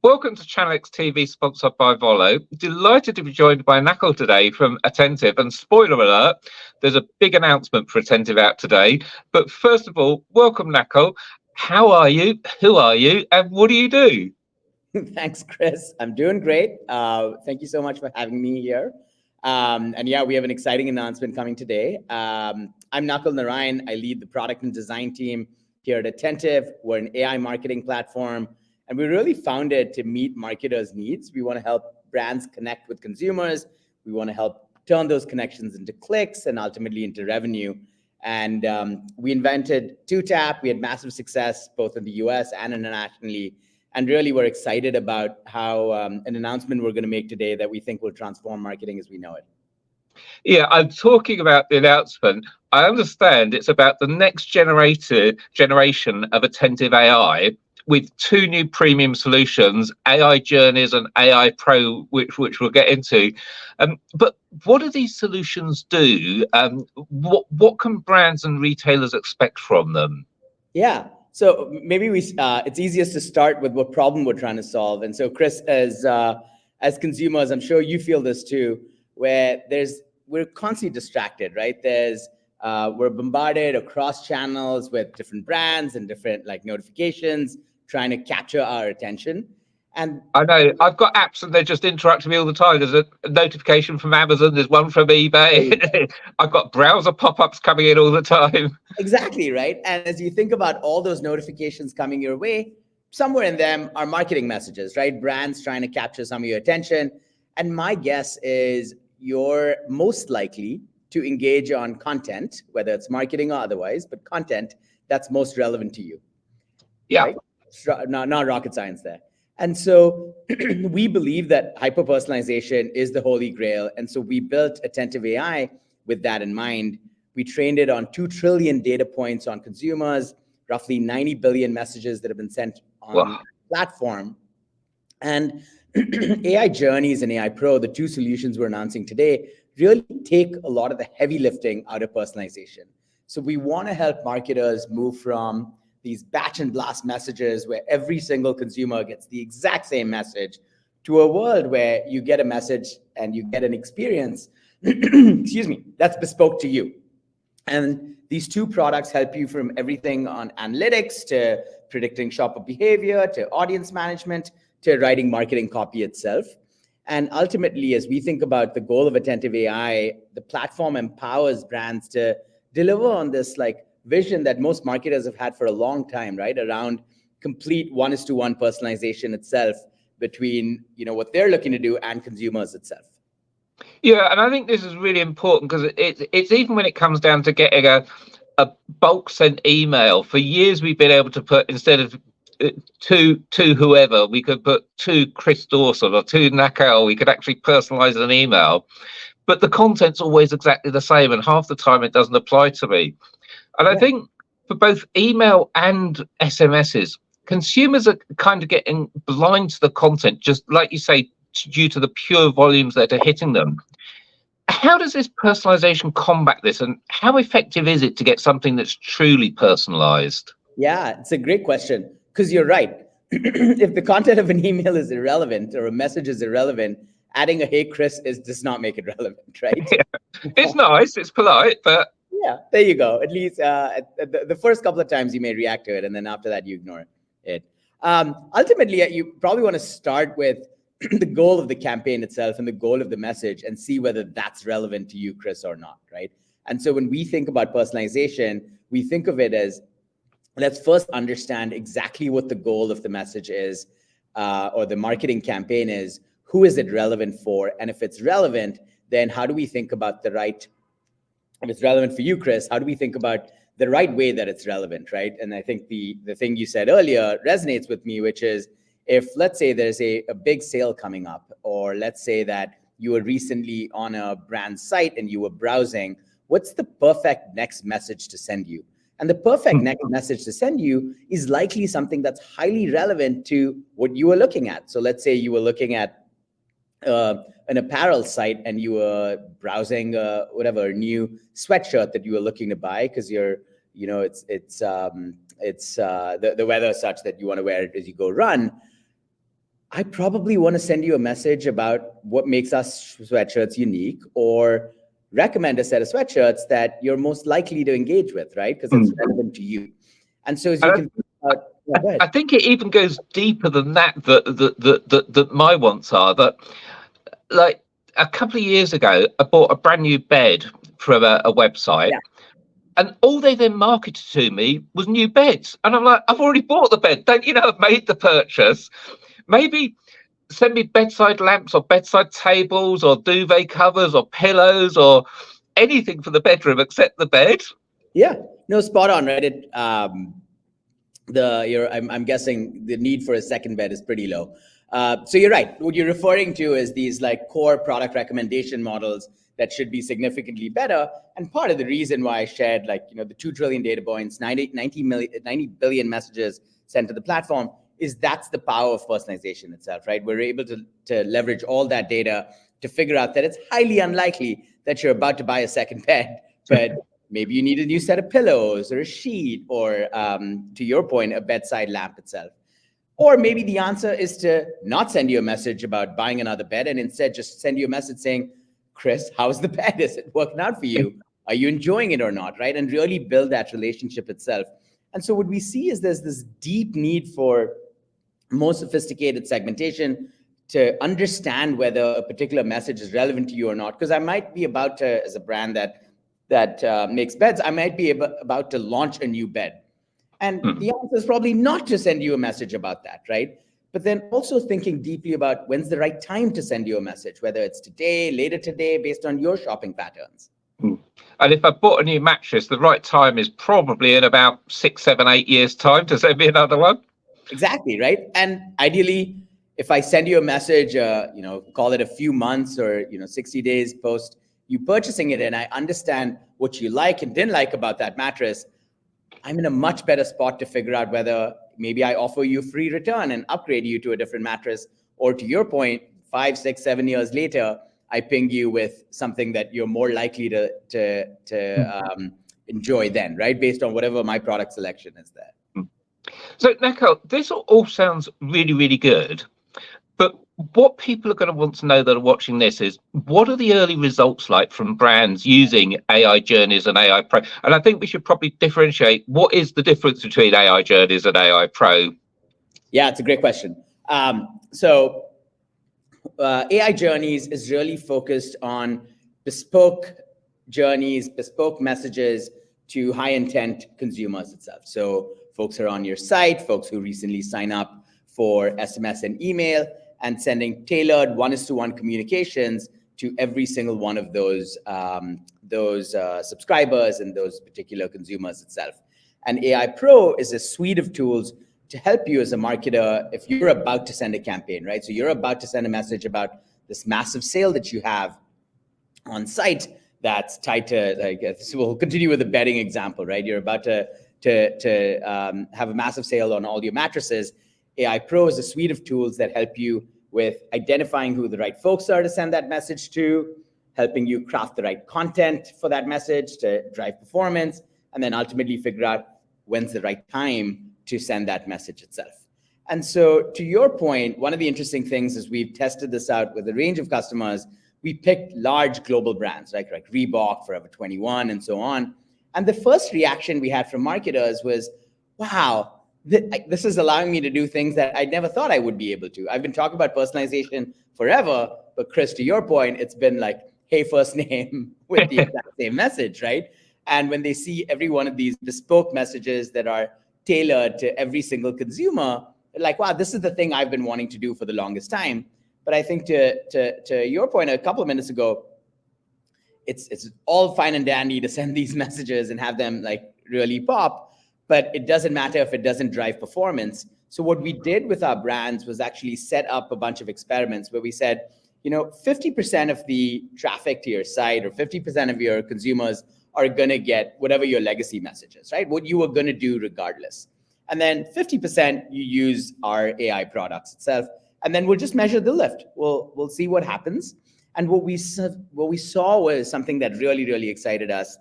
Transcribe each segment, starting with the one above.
Welcome to Channel X TV, sponsored by Volo. Delighted to be joined by Nakul today from Attentive. And spoiler alert, there's a big announcement for Attentive out today. But first of all, welcome, Nakul. How are you? Who are you? And what do you do? Thanks, Chris. I'm doing great. Thank you so much for having me here. And yeah, we have an exciting announcement coming today. I'm Nakul Narayan. I lead the product and design team here at Attentive. We're an AI marketing platform. And we really founded to meet marketers' needs. We want to help brands connect with consumers. We want to help turn those connections into clicks and ultimately into revenue. And we invented 2Tap. We had massive success both in the US and internationally. And really, we're excited about how an announcement we're going to make today that we think will transform marketing as we know it. Yeah, I'm talking about the announcement. I understand it's about the next generation of Attentive AI, with two new premium solutions, AI Journeys and AI Pro, which we'll get into. But what do these solutions do? What can brands and retailers expect from them? Yeah, so maybe it's easiest to start with what problem we're trying to solve. And so, Chris, as consumers, I'm sure you feel this too, where we're constantly distracted, right? We're bombarded across channels with different brands and different notifications, trying to capture our attention. And I know I've got apps and they're just interrupting me all the time. There's a notification from Amazon, there's one from eBay. I've got browser pop-ups coming in all the time. Exactly, right? And as you think about all those notifications coming your way, somewhere in them are marketing messages, right? Brands trying to capture some of your attention. And my guess is you're most likely to engage on content, whether it's marketing or otherwise, but content that's most relevant to you. Yeah. Right? Not rocket science there. And so we believe that hyper-personalization is the holy grail. And so we built Attentive AI with that in mind. We trained it on 2 trillion data points on consumers, roughly 90 billion messages that have been sent on the platform. And AI Journeys and AI Pro, the two solutions we're announcing today, really take a lot of the heavy lifting out of personalization. So we want to help marketers move from these batch and blast messages where every single consumer gets the exact same message to a world where you get a message and you get an experience, excuse me, that's bespoke to you. And these two products help you from everything on analytics to predicting shopper behavior, to audience management, to writing marketing copy itself. And ultimately, as we think about the goal of Attentive AI, the platform empowers brands to deliver on this vision that most marketers have had for a long time, right? Around complete 1:1 personalization itself between what they're looking to do and consumers itself. Yeah, and I think this is really important because it's even when it comes down to getting a bulk sent email. For years, we've been able to put, instead of to whoever, we could put to Chris Dawson or to Nakul. We could actually personalize an email, but the content's always exactly the same, and half the time it doesn't apply to me. And I think for both email and SMSs, consumers are kind of getting blind to the content, just like you say, due to the pure volumes that are hitting them. How does this personalization combat this, and how effective is it to get something that's truly personalized? Yeah, it's a great question, because you're right. If the content of an email is irrelevant or a message is irrelevant, adding a "Hey Chris" does not make it relevant, right? Yeah. It's nice, it's polite, but yeah, there you go. At least the first couple of times you may react to it, and then after that you ignore it. Ultimately, you probably want to start with the goal of the campaign itself and the goal of the message, and see whether that's relevant to you, Chris, or not, right? And so when we think about personalization, we think of it as, let's first understand exactly what the goal of the message is, or the marketing campaign is. Who is it relevant for? And if it's relevant, then how do we think about if it's relevant for you, Chris, how do we think about the right way that it's relevant, right? And I think the thing you said earlier resonates with me, which is, if let's say there's a big sale coming up, or let's say that you were recently on a brand site and you were browsing, what's the perfect next message to send you? And the perfect next message to send you is likely something that's highly relevant to what you were looking at. So let's say you were looking at an apparel site and you were browsing whatever new sweatshirt that you were looking to buy because you're, the weather is such that you want to wear it as you go run. I probably want to send you a message about what makes our sweatshirts unique, or recommend a set of sweatshirts that you're most likely to engage with, right? Because it's relevant to you. And so as you can I think it even goes deeper than that my wants are that, like, a couple of years ago, I bought a brand new bed from a website. Yeah. And all they then marketed to me was new beds. And I'm like, I've already bought the bed. Don't you know I've made the purchase? Maybe send me bedside lamps or bedside tables or duvet covers or pillows or anything for the bedroom except the bed. Yeah, no, spot on, right? I'm guessing the need for a second bed is pretty low. So you're right. What you're referring to is these like core product recommendation models that should be significantly better. And part of the reason why I shared, like, the 2 trillion data points, 90 billion messages sent to the platform, is that's the power of personalization itself, right? We're able to leverage all that data to figure out that it's highly unlikely that you're about to buy a second bed, but maybe you need a new set of pillows or a sheet, or to your point, a bedside lamp itself. Or maybe the answer is to not send you a message about buying another bed, and instead just send you a message saying, Chris, how's the bed? Is it working out for you? Are you enjoying it or not, right? And really build that relationship itself. And so what we see is there's this deep need for more sophisticated segmentation to understand whether a particular message is relevant to you or not. Because I might be about to, as a brand that makes beds, I might be about to launch a new bed. And the answer is probably not to send you a message about that, right? But then also thinking deeply about when's the right time to send you a message, whether it's today, later today, based on your shopping patterns. And if I bought a new mattress, the right time is probably in about 6, 7, 8 years' time to send me another one. Exactly, right? And ideally, if I send you a message, call it a few months or 60 days post you purchasing it, and I understand what you like and didn't like about that mattress, I'm in a much better spot to figure out whether maybe I offer you free return and upgrade you to a different mattress, or to your point, 5, 6, 7 years later, I ping you with something that you're more likely to enjoy then, right? Based on whatever my product selection is there. So, Nakul, this all sounds really, really good. But what people are going to want to know that are watching this is, what are the early results like from brands using AI Journeys and AI Pro? And I think we should probably differentiate, what is the difference between AI Journeys and AI Pro? Yeah, it's a great question. So AI Journeys is really focused on bespoke journeys, bespoke messages to high intent consumers itself. So folks who are on your site, folks who recently sign up for SMS and email, and sending tailored 1:1 communications to every single one of those subscribers and those particular consumers itself. And AI Pro is a suite of tools to help you as a marketer if you're about to send a campaign, right? So you're about to send a message about this massive sale that you have on site that's tied to, like, so we'll continue with the bedding example, right? You're about to have a massive sale on all your mattresses. AI Pro is a suite of tools that help you with identifying who the right folks are to send that message to, helping you craft the right content for that message to drive performance, and then ultimately figure out when's the right time to send that message itself. And so to your point, one of the interesting things is we've tested this out with a range of customers. We picked large global brands like Reebok, Forever 21, and so on. And the first reaction we had from marketers was, wow, this is allowing me to do things that I never thought I would be able to. I've been talking about personalization forever, but Chris, to your point, it's been like, hey, first name with the exact same message, right? And when they see every one of these bespoke messages that are tailored to every single consumer, they're like, wow, this is the thing I've been wanting to do for the longest time. But I think to your point a couple of minutes ago, it's all fine and dandy to send these messages and have them like really pop, but it doesn't matter if it doesn't drive performance. So what we did with our brands was actually set up a bunch of experiments where we said, 50% of the traffic to your site or 50% of your consumers are going to get whatever your legacy message is, right? What you were going to do regardless. And then 50% you use our AI products itself. And then we'll just measure the lift. We'll see what happens. And what we saw was something that really, really excited us.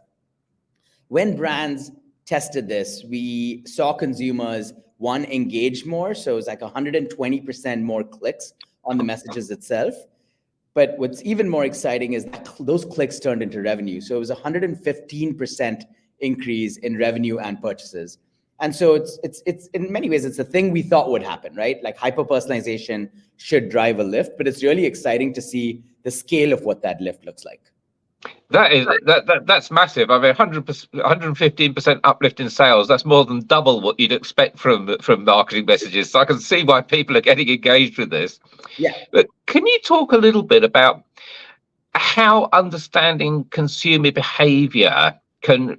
When brands tested this, we saw consumers one, engaged more. So it was like 120% more clicks on the messages itself. But what's even more exciting is that those clicks turned into revenue. So it was 115% increase in revenue and purchases. And so it's in many ways, it's the thing we thought would happen, right? Like hyper-personalization should drive a lift, but it's really exciting to see the scale of what that lift looks like. That's massive. I mean, 115% uplift in sales. That's more than double what you'd expect from marketing messages. So I can see why people are getting engaged with this. Yeah. But can you talk a little bit about how understanding consumer behavior can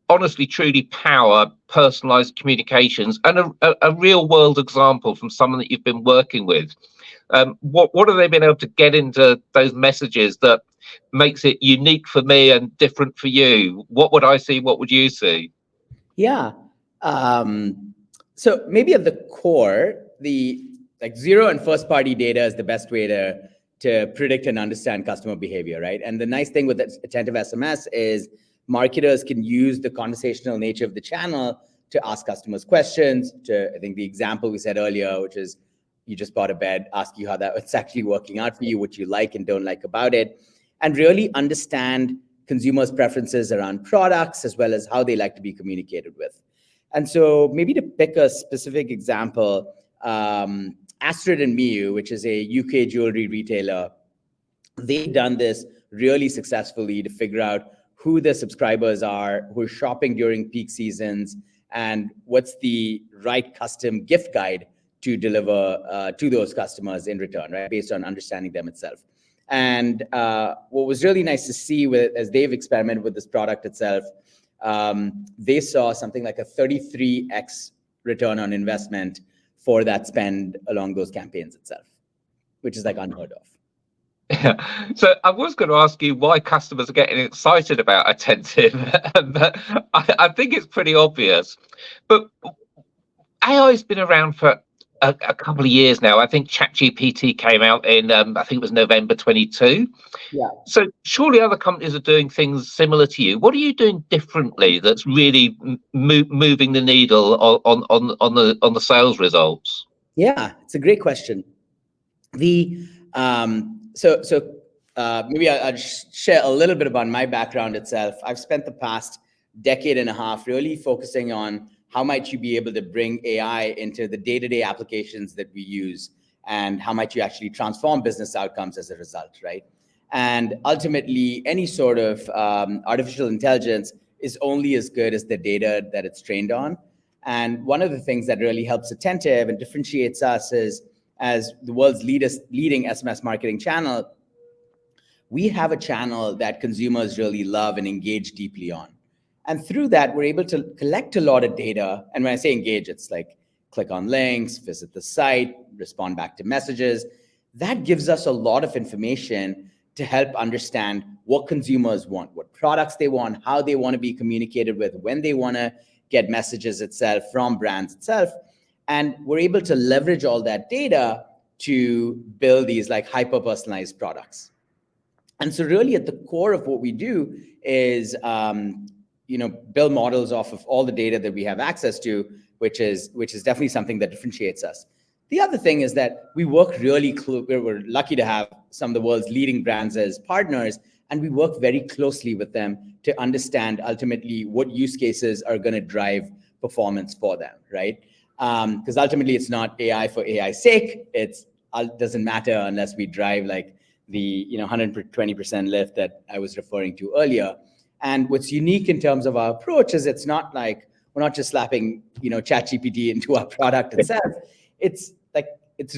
honestly, truly power personalized communications, and a real world example from someone that you've been working with? What have they been able to get into those messages that makes it unique for me and different for you? What would I see? What would you see? Yeah. So maybe at the core, the zero and first party data is the best way to predict and understand customer behavior, right? And the nice thing with Attentive SMS is marketers can use the conversational nature of the channel to ask customers questions. I think the example we said earlier, which is you just bought a bed, ask you how it's actually working out for you, what you like and don't like about it, and really understand consumers' preferences around products as well as how they like to be communicated with. And so maybe to pick a specific example, Astrid and Miu, which is a UK jewelry retailer, they've done this really successfully to figure out who the subscribers are, who are shopping during peak seasons, and what's the right custom gift guide to deliver to those customers in return, right? Based on understanding them itself. And what was really nice to see as they've experimented with this product itself, they saw something like a 33x return on investment for that spend along those campaigns itself, which is like unheard of. Yeah. So I was going to ask you why customers are getting excited about Attentive, but I think it's pretty obvious. But AI has been around for a couple of years now. I think ChatGPT came out in, I think it was November 22. Yeah. So surely other companies are doing things similar to you. What are you doing differently that's really moving the needle on the sales results? Yeah, it's a great question. So maybe I'll share a little bit about my background itself. I've spent the past decade and a half really focusing on how might you be able to bring AI into the day-to-day applications that we use, and how might you actually transform business outcomes as a result, right? And ultimately, any sort of artificial intelligence is only as good as the data that it's trained on. And one of the things that really helps Attentive and differentiates us is, as the world's leading SMS marketing channel, we have a channel that consumers really love and engage deeply on. And through that, we're able to collect a lot of data. And when I say engage, it's like click on links, visit the site, respond back to messages. That gives us a lot of information to help understand what consumers want, what products they want, how they want to be communicated with, when they want to get messages itself from brands itself. And we're able to leverage all that data to build these like hyper-personalized products. And so really at the core of what we do is build models off of all the data that we have access to, which is definitely something that differentiates us. The other thing is that we work really we're lucky to have some of the world's leading brands as partners, and we work very closely with them to understand ultimately what use cases are going to drive performance for them, right? Because ultimately it's not AI for AI's sake. It doesn't matter unless we drive like the 120% lift that I was referring to earlier. And what's unique in terms of our approach is it's not like we're not just slapping ChatGPT into our product itself. It's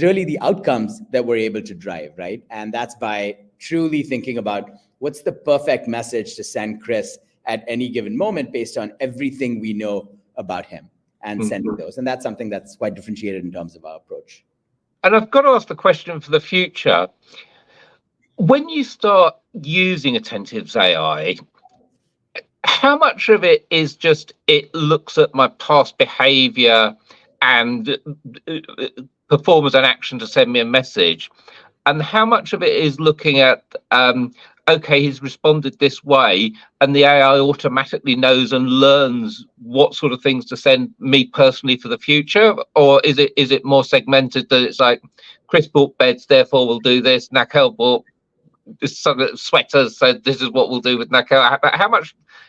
really the outcomes that we're able to drive, right? And that's by truly thinking about what's the perfect message to send Chris at any given moment based on everything we know about him, and sending those. And that's something that's quite differentiated in terms of our approach. And I've got to ask the question for the future. When you start using Attentive's AI, how much of it is just it looks at my past behavior and perform as an action to send me a message, and how much of it is looking at okay, he's responded this way, and the AI automatically knows and learns what sort of things to send me personally for the future? Or is it more segmented, that it's like, Chris bought beds, therefore we'll do this, Nakul bought some sweaters, so this is what we'll do with Nakul?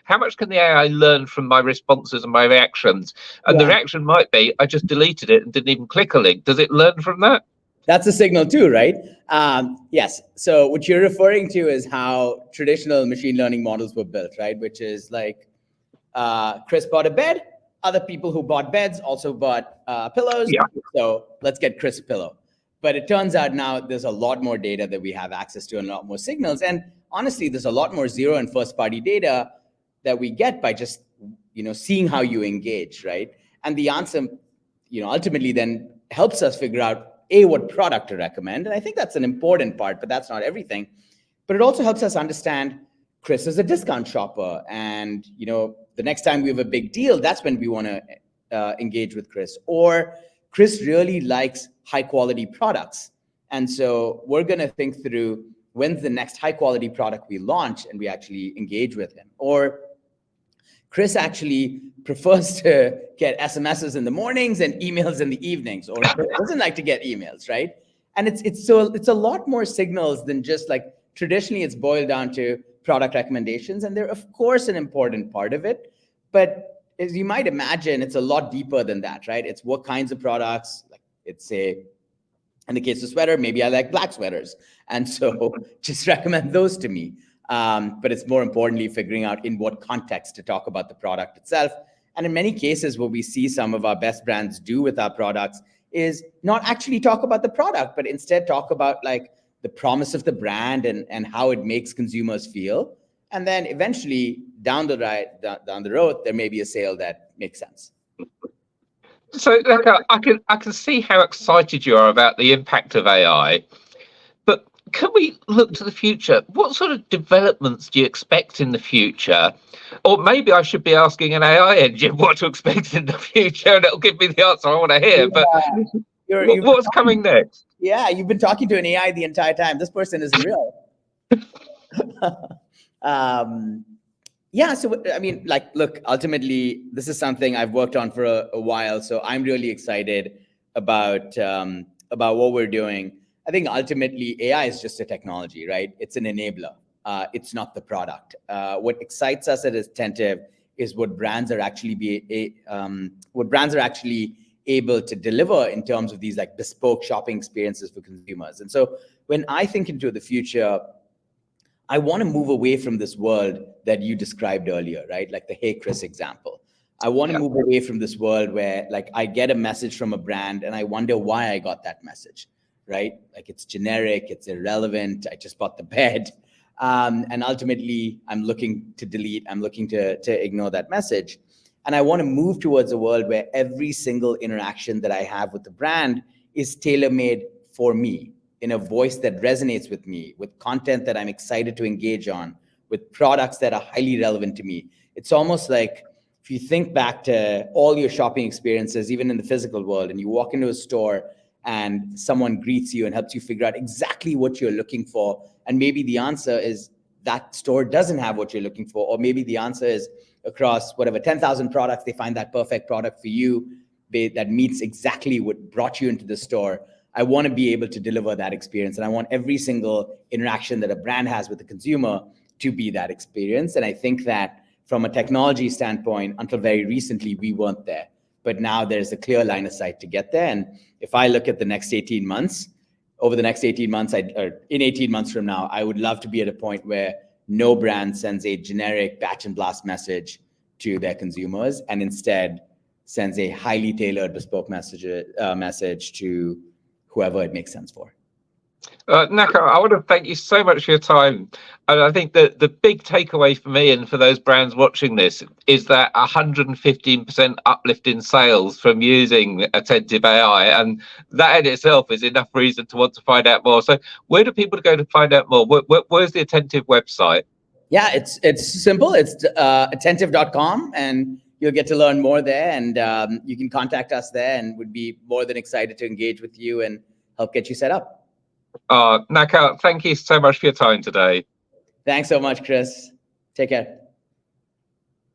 How much can the AI learn from my responses and my reactions? And the reaction might be, I just deleted it and didn't even click a link. Does it learn from that? That's a signal too, right? Yes. So what you're referring to is how traditional machine learning models were built, right? Which is like, Chris bought a bed. Other people who bought beds also bought pillows. Yeah. So let's get Chris a pillow. But it turns out now there's a lot more data that we have access to and a lot more signals. And honestly, there's a lot more zero and first party data that we get by just, seeing how you engage, right? And the answer, ultimately then helps us figure out what product to recommend. And I think that's an important part, but that's not everything. But it also helps us understand Chris is a discount shopper. And, the next time we have a big deal, that's when we want to engage with Chris. Or Chris really likes high quality products. And so we're going to think through, when's the next high quality product we launch and we actually engage with him. Or Chris actually prefers to get SMSs in the mornings and emails in the evenings, or doesn't like to get emails, right? And it's a lot more signals than just like, traditionally it's boiled down to product recommendations, and they're of course an important part of it. But as you might imagine, it's a lot deeper than that, right? It's what kinds of products, like in the case of sweater, maybe I like black sweaters. And so just recommend those to me. But it's more importantly figuring out in what context to talk about the product itself. And in many cases, what we see some of our best brands do with our products is not actually talk about the product, but instead talk about like the promise of the brand and how it makes consumers feel. And then eventually down the road, there may be a sale that makes sense. So I can see how excited you are about the impact of AI, but can we look to the future? What sort of developments do you expect in the future? Or maybe I should be asking an AI engine what to expect in the future, and it'll give me the answer I want to hear. But what's coming next? Yeah, you've been talking to an AI the entire time. This person isn't real. Yeah, so I mean, like, look, ultimately, this is something I've worked on for a while, so I'm really excited about what we're doing. I think ultimately AI is just a technology, right? It's an enabler. It's not the product. What excites us at Attentive is what brands are actually able to deliver in terms of these like bespoke shopping experiences for consumers. And so when I think into the future, I want to move away from this world that you described earlier, right? Like the Hey Chris example. I want to move away from this world where like I get a message from a brand and I wonder why I got that message, right? Like it's generic, it's irrelevant. I just bought the bed. And ultimately I'm looking to delete, I'm looking to ignore that message. And I want to move towards a world where every single interaction that I have with the brand is tailor-made for me, in a voice that resonates with me, with content that I'm excited to engage on, with products that are highly relevant to me. It's almost like if you think back to all your shopping experiences, even in the physical world, and you walk into a store and someone greets you and helps you figure out exactly what you're looking for. And maybe the answer is that store doesn't have what you're looking for. Or maybe the answer is across whatever 10,000 products, they find that perfect product for you that meets exactly what brought you into the store. I want to be able to deliver that experience. And I want every single interaction that a brand has with the consumer to be that experience. And I think that from a technology standpoint, until very recently, we weren't there. But now there's a clear line of sight to get there. And if I look at the next 18 months, over the next 18 months, or in 18 months from now, I would love to be at a point where no brand sends a generic batch and blast message to their consumers and instead sends a highly tailored bespoke message to whoever it makes sense for. Nakul, I want to thank you so much for your time. And I think that the big takeaway for me and for those brands watching this is that 115% uplift in sales from using Attentive AI. And that in itself is enough reason to want to find out more. So where do people go to find out more? Where's the Attentive website? Yeah, it's simple. It's attentive.com, and you'll get to learn more there. And you can contact us there, and we'd be more than excited to engage with you and help get you set up. Nakul, thank you so much for your time today. Thanks so much, Chris. Take care.